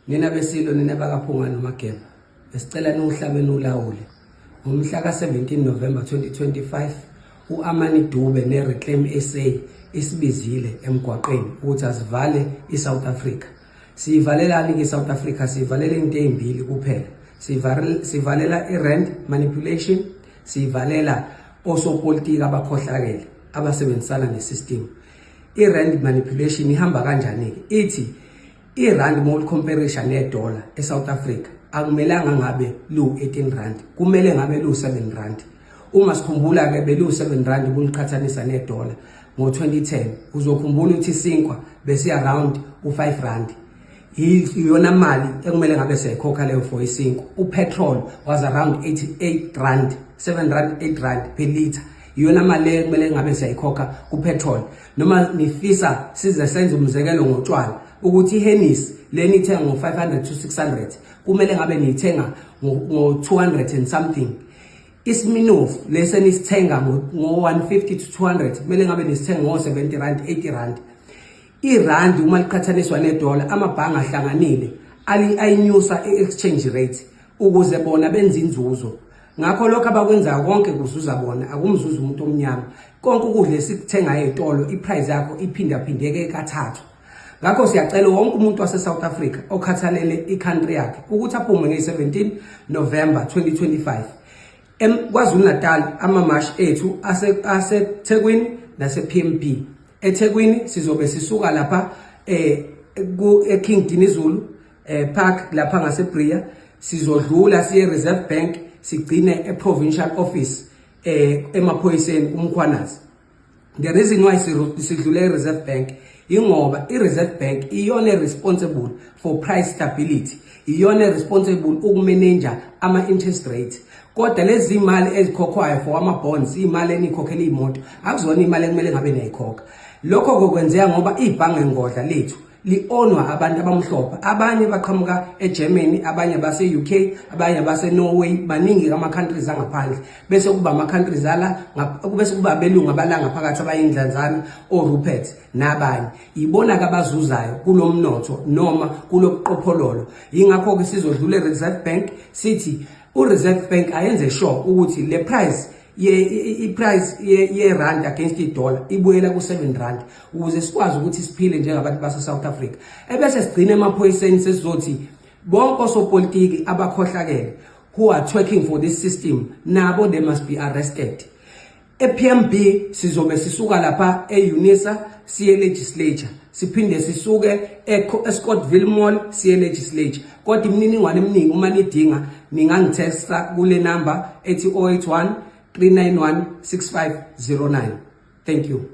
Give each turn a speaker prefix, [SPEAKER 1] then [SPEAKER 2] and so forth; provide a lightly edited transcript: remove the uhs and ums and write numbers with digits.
[SPEAKER 1] Nina besilo nina bakaphunga noMageba besicela nihlabeni ulawule ngomhla ka17 November 2025 uAmani Dube neReclaim SA isibizile emgwaqeni ukuthi asivale iSouth Africa. Sivalelani iSouth Africa? Sivalele into ezimbili kuphela. Sivalela irand manipulation, sivalela osopolitika abakhohlakele abasebenzisana nesystem. Irand manipulation ihamba kanjani ke? Ithi irand mole comparison neDollar eSouth Africa akumelanga ngabe lu 18 rand, kumele ngabe lu 7 rand. Uma sikhumbula ke belu 7 rand buliqhathanisa neDollar ngo2010, uzokhumbula ukuthi isinkwa bese around u5 rand. Iyona mali ekumele ngabe siyakhokha leyo for isinkwa. Upetrol was around 88 rand, 7 rand 8 rand per liter. Iyona mali ekumele ngabe siyakhokha kupetrol. Noma nifisa size senze umzekelo ngotshwala ukuthi iHennessy leni ithenga ngo500 to 600 kumele ngabe niyithenga ngo200 and something. Isminoff lese nisithenga ngo150 to 200 kumele ngabe nisithenga ngo70 rand 80 rand. Irand uma liqhathaniswa neDollar amabhanga ahlanganile ayinyusa iexchange rate ukuze bona benze inzuzo. Ngakho lokho abakwenza konke kuzuza bona, akumzuza umuntu omnyama. Konke ukudla esikuthenga ezitolo iprice yakho iphindaphindeke kathathu. Ngakho siyacela wonke umuntu waseSouth Africa okhathalele icountry yakhe ukuthi aphume nge17 November 2025. KwaZulu Natal amamash ethu aseThekwini nasePMP. eThekwini sizobe sisuka lapha eKing Dinizulu Park lapha ngaseBria, sizodlula siye Reserve Bank sigcine eProvincial Office emaphoyiseni uMkhwanazi. The reason why sidlule eReserve Bank ingoba iReserve Bank iyona responsible for price stability, iyona responsible ukumanage ama-interest rate. Kodwa lezi imali ezikhokhwayo for ama-bonds, imali enikhokhela imoto, akuzona imali ekumele ngabe niyayikhokha. Lokho kokwenzeka ngoba ibhange ngodla lethu li-onwa abantu abamhlophe. Abanye baqhamuka eGermany, abanye base UK, abanye base Norway, baningi ama-countries angaphandle. Bese kuba ama-countries ala, bese kuba abelungu abalanga phakathi abayindlanzana oRupert nabanye. Ibona kabazuzayo kulo mnotho noma kulo buqophololo. Yingakho ke sizodlula eReserve Bank sithi uReserve Bank ayenze sure ukuthi le price ye-rand against iDollar ibuyela ku7 rand ukuze sikwazi ukuthi siphile njengabantu base-South Africa. Ebese sigcina emaphoyiseni sesizothi bonke osopolitiki abakhohlakele who are working for this system nabo they must be arrested. EPMB sizobe sisuka lapha eUNISA siye legislature, siphinde sisuke eScottville Mall siye legislature. Kodwa imininingwane eminingi uma nidinga ningangithesta kule number ethi 081 391 6509. Thank you.